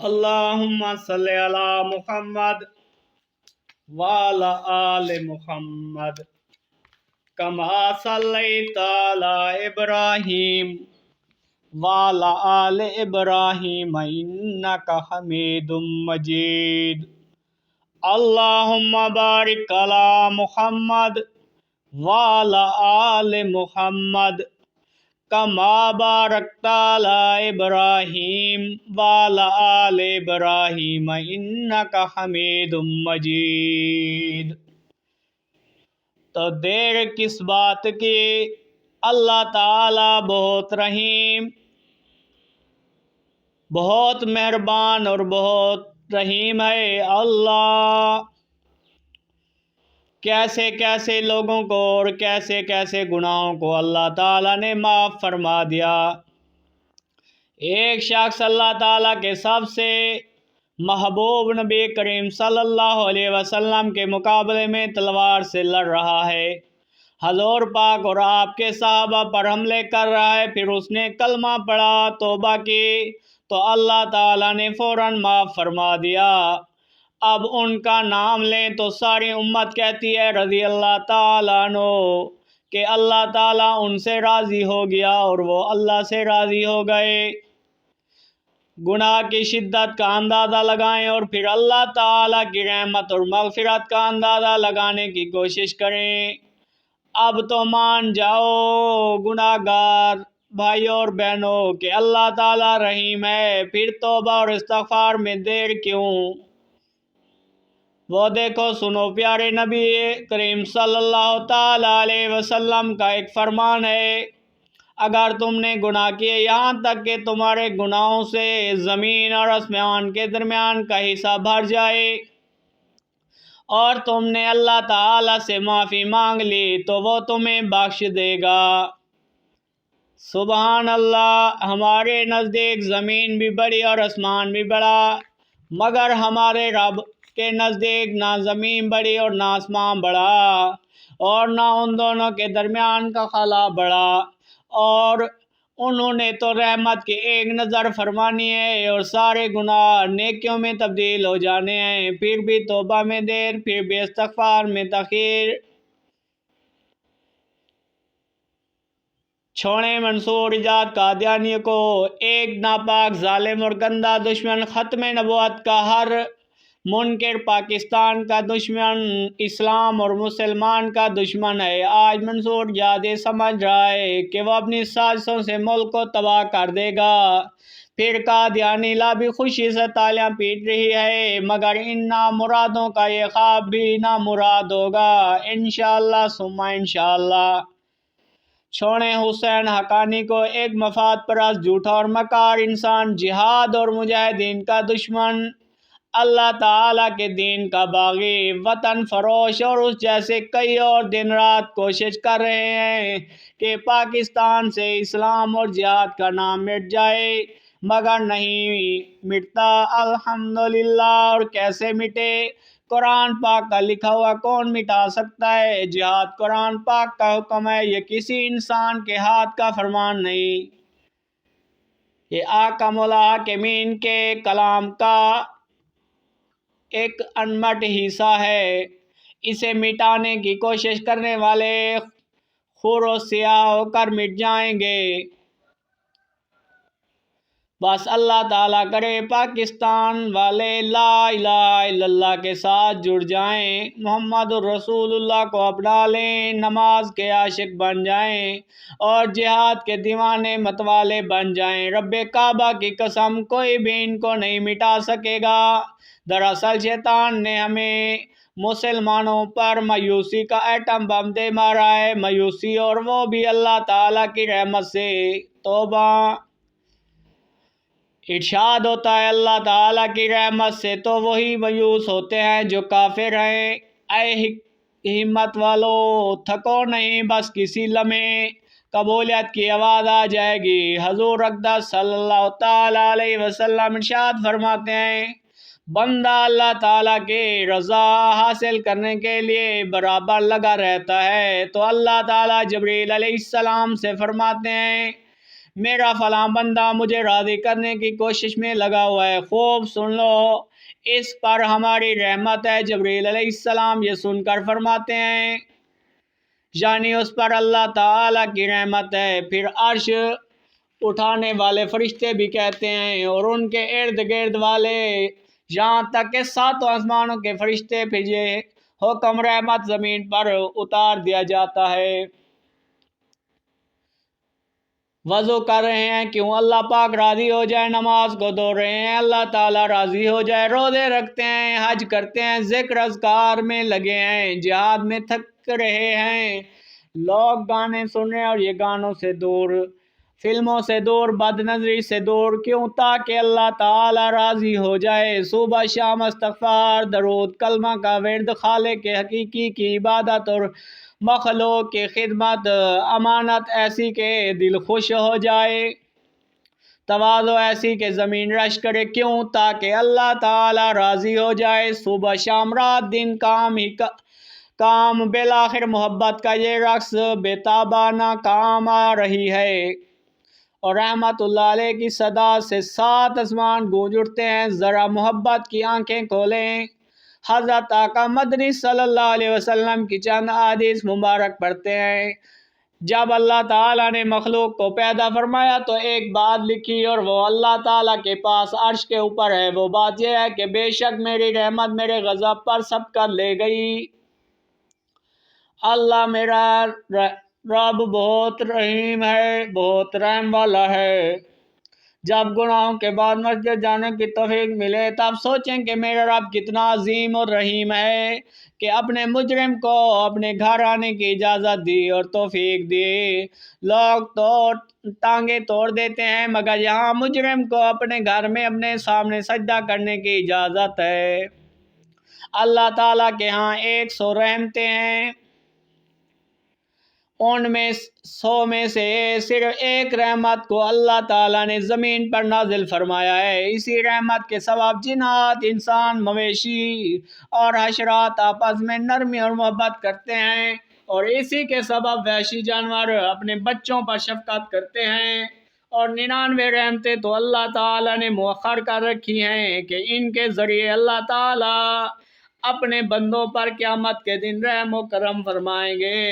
اللہم صلی علی محمد وعلی آل محمد کما صلیت علی ابراہیم وعلی آل ابراہیم انک حمید مجید۔ اللہم بارک علی محمد وعلی آل محمد کما بارکت علی ابراہیم وعلی آل ابراہیم انک حمید مجید۔ تو دیر کس بات کی، اللہ تعالی بہت رحیم، بہت مہربان اور بہت رحیم ہے۔ اللہ کیسے کیسے لوگوں کو اور کیسے کیسے گناہوں کو اللہ تعالیٰ نے معاف فرما دیا۔ ایک شخص اللہ تعالیٰ کے سب سے محبوب نبی کریم صلی اللہ علیہ وسلم کے مقابلے میں تلوار سے لڑ رہا ہے، حضور پاک اور آپ کے صحابہ پر حملے کر رہا ہے، پھر اس نے کلمہ پڑھا، توبہ کی، تو اللہ تعالیٰ نے فوراً معاف فرما دیا۔ اب ان کا نام لیں تو ساری امت کہتی ہے رضی اللہ تعالیٰ عنہ، کہ اللہ تعالیٰ ان سے راضی ہو گیا اور وہ اللہ سے راضی ہو گئے۔ گناہ کی شدت کا اندازہ لگائیں اور پھر اللہ تعالیٰ کی رحمت اور مغفرت کا اندازہ لگانے کی کوشش کریں۔ اب تو مان جاؤ گناہ گار بھائیوں اور بہنوں کہ اللہ تعالیٰ رحیم ہے، پھر توبہ اور استغفار میں دیر کیوں؟ وہ دیکھو سنو، پیارے نبی کریم صلی اللہ تعالیٰ علیہ وسلم کا ایک فرمان ہے، اگر تم نے گناہ کیے یہاں تک کہ تمہارے گناہوں سے زمین اور آسمان کے درمیان کا حصہ بھر جائے اور تم نے اللہ تعالیٰ سے معافی مانگ لی تو وہ تمہیں بخش دے گا۔ سبحان اللہ، ہمارے نزدیک زمین بھی بڑی اور آسمان بھی بڑا، مگر ہمارے رب کے نزدیک نہ زمین بڑی اور نہ آسمان بڑا اور نہ ان دونوں کے درمیان کا خلا بڑا، اور انہوں نے تو رحمت کی ایک نظر فرمانی ہے اور سارے گناہ نیکیوں میں تبدیل ہو جانے ہیں، پھر بھی توبہ میں دیر، پھر بھی استغفار میں تاخیر۔ چھوڑیں منصور ایجاد قادیانی کو، ایک ناپاک ظالم اور گندہ دشمن، ختم نبوت کا ہر منکر پاکستان کا دشمن، اسلام اور مسلمان کا دشمن ہے۔ آج منصور ایجاد یہ سمجھ رہا ہے کہ وہ اپنی سازشوں سے ملک کو تباہ کر دے گا، پھر قادیانی لابی خوشی سے تالیاں پیٹ رہی ہے، مگر ان نامرادوں کا یہ خواب بھی نامراد ہوگا انشاءاللہ ثم انشاءاللہ۔ چھوڑیں حسین حقانی کو، ایک مفاد پرست جھوٹا اور مکار انسان، جہاد اور مجاہدین کا دشمن، اللہ تعالیٰ کے دین کا باغی، وطن فروش، اور اس جیسے کئی اور دن رات کوشش کر رہے ہیں کہ پاکستان سے اسلام اور جہاد کا نام مٹ جائے، مگر نہیں مٹتا الحمدللہ۔ اور کیسے مٹے؟ قرآن پاک کا لکھا ہوا کون مٹا سکتا ہے؟ جہاد قرآن پاک کا حکم ہے، یہ کسی انسان کے ہاتھ کا فرمان نہیں، یہ احکم الحاکمین کے کلام کا ایک انمٹ حصہ ہے۔ اسے مٹانے کی کوشش کرنے والے خور و سیاہ ہو کر مٹ جائیں گے۔ بس اللہ تعالیٰ کرے پاکستان والے لا الہ الا اللہ کے ساتھ جڑ جائیں، محمد الرسول اللہ کو اپنا لیں، نماز کے عاشق بن جائیں اور جہاد کے دیوانے متوالے بن جائیں۔ رب کعبہ کی قسم کوئی بھی ان کو نہیں مٹا سکے گا۔ دراصل شیطان نے ہمیں مسلمانوں پر مایوسی کا ایٹم بم دے مارا ہے، مایوسی، اور وہ بھی اللہ تعالیٰ کی رحمت سے۔ توبہ ارشاد ہوتا ہے اللہ تعالیٰ کی رحمت سے تو وہی مایوس ہوتے ہیں جو کافر ہیں۔ اے ہمت والو، تھکو نہیں، بس کسی لمحے قبولیت کی آواز آ جائے گی۔ حضور اقدس صلی اللہ تعالیٰ علیہ وسلم ارشاد فرماتے ہیں، بندہ اللہ تعالیٰ کی رضا حاصل کرنے کے لیے برابر لگا رہتا ہے تو اللہ تعالیٰ جبریل علیہ السلام سے فرماتے ہیں، میرا فلاں بندہ مجھے راضی کرنے کی کوشش میں لگا ہوا ہے، خوب سن لو، اس پر ہماری رحمت ہے۔ جبریل علیہ السلام یہ سن کر فرماتے ہیں یعنی اس پر اللہ تعالیٰ کی رحمت ہے۔ پھر عرش اٹھانے والے فرشتے بھی کہتے ہیں اور ان کے ارد گرد والے، یہاں تک کہ ساتوں آسمانوں کے فرشتے، پھر یہ حکم رحمت زمین پر اتار دیا جاتا ہے۔ وضو کر رہے ہیں کیوں؟ اللہ پاک راضی ہو جائے، نماز کو دو رہے ہیں اللہ تعالیٰ راضی ہو جائے، روزے رکھتے ہیں، حج کرتے ہیں، ذکر اذکار میں لگے ہیں، جہاد میں تھک رہے ہیں، لوگ گانے سن رہے ہیں اور یہ گانوں سے دور، فلموں سے دور، بد نظری سے دور، کیوں؟ تاکہ اللہ تعالیٰ راضی ہو جائے۔ صبح شام استغفار، درود، کلمہ کا ورد، خالق کے حقیقی کی عبادت اور مخلوق کی خدمت، امانت ایسی کہ دل خوش ہو جائے، تواضع ایسی کہ زمین رش کرے، کیوں؟ تاکہ اللہ تعالیٰ راضی ہو جائے۔ صبح شام رات دن کام ہی کام، بالآخر محبت کا یہ رقص بے تابانہ کام آ رہی ہے، اور رحمت اللہ علیہ کی صدا سے 7 آسمان گونج اٹھتے ہیں۔ ذرا محبت کی آنکھیں کھولیں، حضرت آقا مدنی صلی اللہ علیہ وسلم کی چند احادیث مبارک پڑھتے ہیں۔ جب اللہ تعالیٰ نے مخلوق کو پیدا فرمایا تو ایک بات لکھی، اور وہ اللہ تعالیٰ کے پاس عرش کے اوپر ہے۔ وہ بات یہ ہے کہ بے شک میری رحمت میرے غضب پر سبقت لے گئی۔ اللہ میرا رب بہت رحیم ہے، بہت رحم والا ہے۔ جب گناہوں کے بعد مسجد جانے کی توفیق ملے تب سوچیں کہ میرا رب کتنا عظیم اور رحیم ہے کہ اپنے مجرم کو اپنے گھر آنے کی اجازت دی اور توفیق دی۔ لوگ تو ٹانگیں توڑ دیتے ہیں مگر یہاں مجرم کو اپنے گھر میں اپنے سامنے سجدہ کرنے کی اجازت ہے۔ اللہ تعالیٰ کے ہاں 100 رحمتیں ہیں، ان میں 100 میں سے صرف ایک رحمت کو اللہ تعالیٰ نے زمین پر نازل فرمایا ہے۔ اسی رحمت کے سبب جنات، انسان، مویشی اور حشرات آپس میں نرمی اور محبت کرتے ہیں، اور اسی کے سبب وحشی جانور اپنے بچوں پر شفقت کرتے ہیں۔ اور 99 رحمتیں تو اللہ تعالیٰ نے مؤخر کر رکھی ہیں کہ ان کے ذریعے اللہ تعالیٰ اپنے بندوں پر قیامت کے دن رحم و کرم فرمائیں گے۔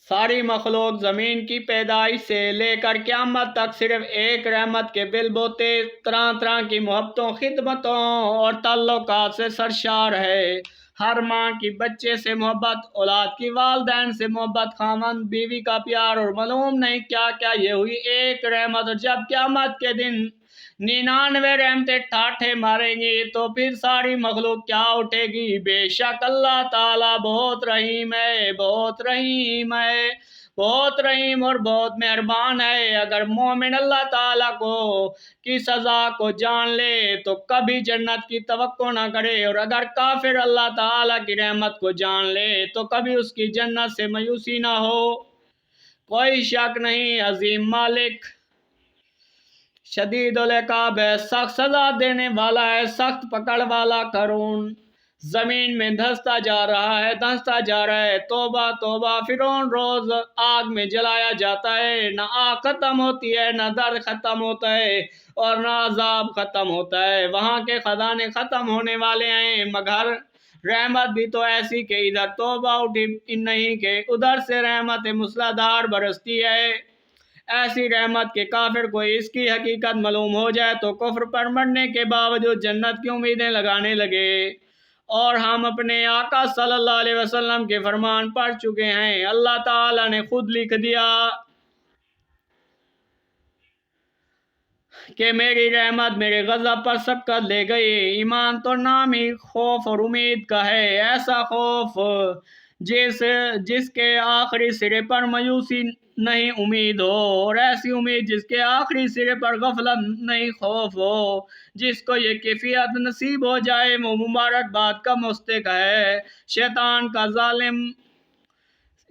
ساری مخلوق زمین کی پیدائش سے لے کر قیامت تک صرف ایک رحمت کے بل بوتے، طرح طرح کی محبتوں، خدمتوں اور تعلقات سے سرشار ہے۔ ہر ماں کی بچے سے محبت، اولاد کی والدین سے محبت، خاوند بیوی کا پیار، اور معلوم نہیں کیا کیا، یہ ہوئی ایک رحمت۔ اور جب قیامت کے دن 99 رحمتیں ٹھاٹھے ماریں گی تو پھر ساری مخلوق کیا اٹھے گی؟ بے شک اللہ تعالیٰ بہت رحیم ہے، بہت رحیم ہے، بہت رحیم اور بہت مہربان ہے۔ اگر مومن اللہ تعالیٰ کی سزا کو جان لے تو کبھی جنت کی توقع نہ کرے، اور اگر کافر اللہ تعالیٰ کی رحمت کو جان لے تو کبھی اس کی جنت سے مایوسی نہ ہو۔ کوئی شک نہیں، عظیم مالک شدید العقاب ہے، سخت سزا دینے والا ہے، سخت پکڑ والا کرون۔ زمین میں دھنستا جا رہا ہے، دھنستا جا رہا ہے، توبہ توبہ، فرعون روز آگ میں جلایا جاتا ہے، نہ آگ ختم ہوتی ہے، نہ درد ختم ہوتا ہے، اور نہ عذاب ختم ہوتا ہے۔ وہاں کے خزانے ختم ہونے والے ہیں، مگر رحمت بھی تو ایسی کہ ادھر توبہ اٹھی نہیں کہ ادھر سے رحمت موسلا دھار برستی ہے۔ ایسی رحمت کے کافر کو اس کی حقیقت معلوم ہو جائے تو کفر پر مرنے کے باوجود جنت کی امیدیں لگانے لگے۔ اور ہم اپنے آقا صلی اللہ علیہ وسلم کے فرمان پڑھ چکے ہیں، اللہ تعالیٰ نے خود لکھ دیا کہ میری رحمت میرے غضب پر سبقت لے گئی۔ ایمان تو نام ہی خوف اور امید کا ہے، ایسا خوف جس کے آخری سرے پر مایوسی نہیں امید ہو، اور ایسی امید جس کے آخری سرے پر غفلت نہیں خوف ہو۔ جس کو یہ کیفیت نصیب ہو جائے وہ مبارک بات کا مستحق ہے۔ شیطان کا ظالم